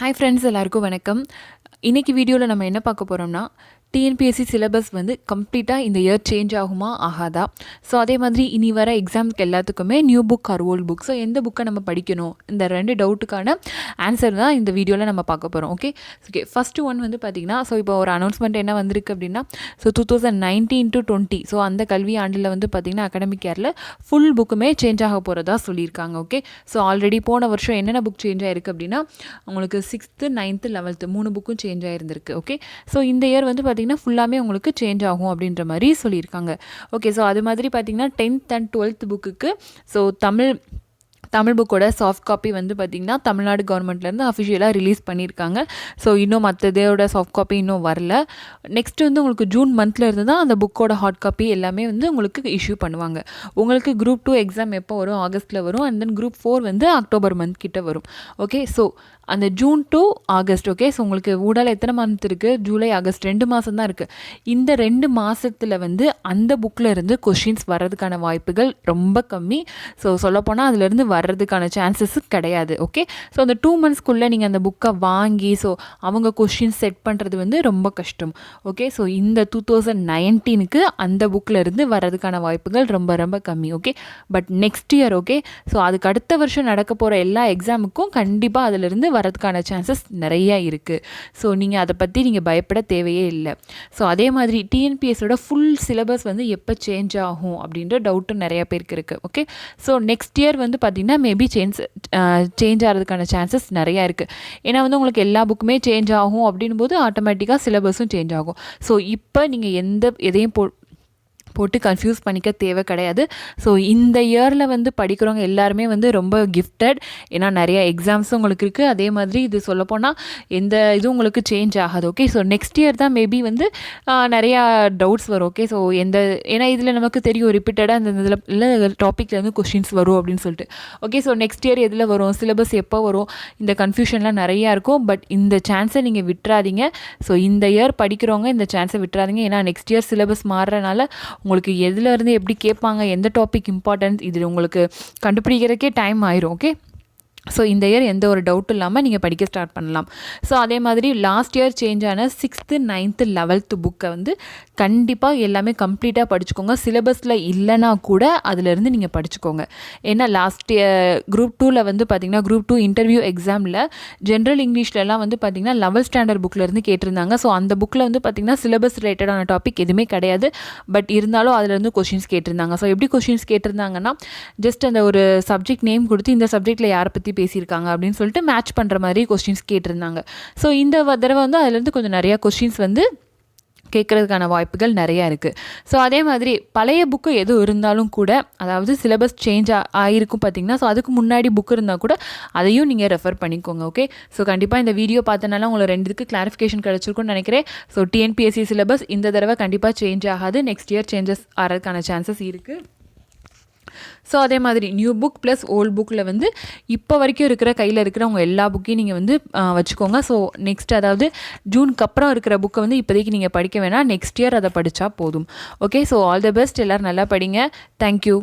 Hi friends, எல்லாருக்கும் வணக்கம். இன்றைக்கி வீடியோவில் நம்ம என்ன பார்க்க போகிறோம்னா, டிஎன்பிஎஸ்சி சிலபஸ் வந்து கம்ப்ளீட்டாக இந்த இயர் சேஞ்ச் ஆகுமா ஆகாதா. ஸோ அதே மாதிரி இனி வர எக்ஸாமுக்கு எல்லாத்துக்குமே new book R old book, so எந்த புக்கை நம்ம படிக்கணும், இந்த ரெண்டு டவுட்டுக்கான ஆன்சர் தான் இந்த வீடியோவில் நம்ம பார்க்க போகிறோம். ஓகே ஃபஸ்ட்டு ஒன் வந்து பார்த்திங்கன்னா, ஸோ இப்போ ஒரு அனௌன்ஸ்மெண்ட் என்ன வந்திருக்கு அப்படின்னா, ஸோ 2019 to 20, ஸோ அந்த கல்வி ஆண்டில் வந்து பார்த்திங்கன்னா அகாடமிக் இயரில் ஃபுல் புக்குமே சேஞ்ச் ஆக போகிறதா சொல்லியிருக்காங்க. ஓகே, ஸோ ஆல்ரெடி போன வருஷம் என்னென்ன புக் சேஞ்ச் ஆகிருக்கு அப்படின்னா, உங்களுக்கு 6th 9th 11th 3 புக்கும் சேஞ்ச் ஆகிருந்திருக்கு. ஓகே, ஸோ இந்த இயர் வந்து பார்த்திங்கன்னா ஃபுல்லாமே உங்களுக்கு சேஞ்ச் ஆகும் அப்படின்ற மாதிரி சொல்லியிருக்காங்க. ஓகே, ஸோ அது மாதிரி பார்த்திங்கன்னா 10th and 12th புக்குக்கு ஸோ தமிழ் புக்கோட சாஃப்ட் காப்பி வந்து பார்த்திங்கன்னா தமிழ்நாடு கவர்மெண்ட்லேருந்து அஃபிஷியலாக ரிலீஸ் பண்ணியிருக்காங்க. ஸோ இன்னும் மற்றதோட சாஃப்ட் காப்பி இன்னும் வரல. நெக்ஸ்ட்டு வந்து உங்களுக்கு ஜூன் மந்தில் இருந்து தான் அந்த புக்கோட ஹார்ட் காப்பி எல்லாமே வந்து உங்களுக்கு இஷ்யூ பண்ணுவாங்க. உங்களுக்கு குரூப் 2 எக்ஸாம் எப்போ வரும், ஆகஸ்ட்டில் வரும். அண்ட் தென் குரூப் 4 வந்து அக்டோபர் மந்த் கிட்ட வரும். ஓகே, ஸோ அந்த June to August. Okay, so உங்களுக்கு ஊடால எத்தனை மந்த் இருக்குது, ஜூலை ஆகஸ்ட் 2 மாதம் தான் இருக்குது. இந்த 2 மாதத்தில் வந்து அந்த புக்கில் இருந்து கொஷின்ஸ் வர்றதுக்கான வாய்ப்புகள் ரொம்ப கம்மி. ஸோ சொல்லப்போனால் அதுலேருந்து வர்றதுக்கான சான்சஸ் கிடையாது. ஓகே, ஸோ அந்த 2 monthsக்குள்ளே நீங்கள் அந்த புக்கை வாங்கி ஸோ அவங்க கொஷின்ஸ் செட் பண்ணுறது வந்து ரொம்ப கஷ்டம். ஓகே, ஸோ இந்த 2019க்கு அந்த புக்கில் இருந்து வர்றதுக்கான வாய்ப்புகள் ரொம்ப ரொம்ப கம்மி. Okay, but next year okay, so அதுக்கு அடுத்த வருஷம் நடக்க போகிற எல்லா எக்ஸாமுக்கும் கண்டிப்பாக அதிலிருந்து வரதுக்கான சான்சஸ் நிறையா இருக்குது. ஸோ நீங்கள் அதை பற்றி நீங்கள் பயப்பட தேவையே இல்லை. ஸோ அதே மாதிரி டிஎன்பிஎஸோட ஃபுல் சிலபஸ் வந்து எப்போ சேஞ்ச் ஆகும் அப்படின்ற டவுட்டு நிறைய பேருக்கு இருக்குது. ஓகே, ஸோ நெக்ஸ்ட் இயர் வந்து பார்த்திங்கன்னா மேபி சேஞ்ச் ஆகிறதுக்கான சான்சஸ் நிறையா இருக்குது. ஏன்னா வந்து உங்களுக்கு எல்லா புக்குமே சேஞ்ச் ஆகும் அப்படின் போது ஆட்டோமேட்டிக்காக சிலபஸும் சேஞ்ச் ஆகும். ஸோ இப்போ நீங்கள் எதையும் போட்டு கன்ஃபியூஸ் பண்ணிக்க தேவை கிடையாது. ஸோ இந்த இயரில் வந்து படிக்கிறவங்க எல்லாருமே வந்து ரொம்ப கிஃப்டட். ஏன்னா நிறைய எக்ஸாம்ஸும் உங்களுக்கு இருக்குது. அதே மாதிரி இது சொல்லப்போனால் எந்த இதுவும் உங்களுக்கு சேஞ்ச் ஆகாது. ஓகே, ஸோ நெக்ஸ்ட் இயர் தான் மேபி வந்து நிறையா டவுட்ஸ் வரும். ஓகே, ஸோ ஏன்னா இதில் நமக்கு தெரியும் ரிப்பீட்டடாக அந்த இதில் இல்லை டாப்பிக்கில் வந்து கொஷின்ஸ் வரும் அப்படின்னு சொல்லிட்டு. ஓகே, ஸோ நெக்ஸ்ட் இயர் எதில் வரும், சிலபஸ் எப்போ வரும், இந்த கன்ஃபியூஷன்லாம் நிறையா இருக்கும். பட் இந்த சான்ஸை நீங்கள் விட்டுறாதீங்க. ஸோ இந்த இயர் படிக்கிறவங்க இந்த சான்ஸை விட்டுறாதீங்க. ஏன்னா நெக்ஸ்ட் இயர் சிலபஸ் மாறுறதுனால உங்களுக்கு எதுலேருந்து எப்படி கேட்பாங்க, எந்த டாபிக் இம்பார்ட்டன்ஸ், இது உங்களுக்கு கண்டுபிடிக்கிறதுக்கே டைம் ஆயிரும். ஓகே, ஸோ இந்த இயர் எந்த ஒரு டவுட்டும் இல்லாமல் நீங்கள் படிக்க ஸ்டார்ட் பண்ணலாம். ஸோ அதே மாதிரி லாஸ்ட் இயர் சேஞ்ச் ஆன 6th 9th 11th புக்கை வந்து கண்டிப்பாக எல்லாமே கம்ப்ளீட்டாக படிச்சுக்கோங்க. சிலபஸில் இல்லைனா கூட அதிலேருந்து நீங்கள் படிச்சுக்கோங்க. ஏன்னா லாஸ்ட் குரூப் 2ல் வந்து பார்த்திங்கன்னா குரூப் 2 இன்டர்வியூ எக்ஸாமில் ஜென்ரல் இங்கிலீஷ்லலாம் வந்து பார்த்திங்கன்னா 11th ஸ்டாண்டர்ட் புக்கிலேருந்து கேட்டிருந்தாங்க. ஸோ அந்த புக்கில் வந்து பார்த்திங்கன்னா சிலபஸ் ரிலேட்டடான டாபிக் எதுவுமே கிடையாது. பட் இருந்தாலும் அதிலேருந்து கொஷின்ஸ் கேட்டிருந்தாங்க. ஸோ எப்படி கொஷின்ஸ் கேட்டிருந்தாங்கன்னா, ஜஸ்ட் அந்த ஒரு சப்ஜெக்ட் நேம் கொடுத்து இந்த சப்ஜெக்டில் யாரை பற்றி பேசியிருக்காங்க அப்படின்னு சொல்லிட்டு மேட்ச் பண்ணுற மாதிரி கொஸ்டின்ஸ் கேட்டிருந்தாங்க. ஸோ இந்த தடவை வந்து அதுலேருந்து கொஞ்சம் நிறையா கொஸ்டின்ஸ் வந்து கேட்குறதுக்கான வாய்ப்புகள் நிறையா இருக்குது. ஸோ அதே மாதிரி பழைய புக்கு எதுவும் இருந்தாலும் கூட, அதாவது சிலபஸ் சேஞ்ச் ஆகிருக்கும் பார்த்திங்கன்னா, ஸோ அதுக்கு முன்னாடி புக் இருந்தால் கூட அதையும் நீங்கள் ரெஃபர் பண்ணிக்கோங்க. ஓகே, ஸோ கண்டிப்பாக இந்த வீடியோ பார்த்தனால உங்களுக்கு 2 இதுக்கு கிளாரிஃபிகேஷன் கிடச்சிருக்குன்னு நினைக்கிறேன். ஸோ டிஎன்பிஎஸ்சி சிலபஸ் இந்த தடவை கண்டிப்பாக சேஞ்ச் ஆகாது. நெக்ஸ்ட் இயர் சேஞ்சஸ் ஆகிறதுக்கான சான்சஸ் இருக்குது. ஸோ அதே மாதிரி நியூ புக் ப்ளஸ் ஓல்டு புக்கில் வந்து இப்போ வரைக்கும் இருக்கிற கையில் இருக்கிற உங்கள் எல்லா புக்கையும் நீங்கள் வந்து வச்சுக்கோங்க. ஸோ நெக்ஸ்ட் அதாவது ஜூனுக்கு அப்புறம் இருக்கிற புக்கை வந்து இப்போதைக்கு நீங்கள் படிக்க வேணாம். நெக்ஸ்ட் இயர் அதை படித்தா போதும். Okay, so all the best. எல்லோரும் நல்லா படிங்க. தேங்க்யூ.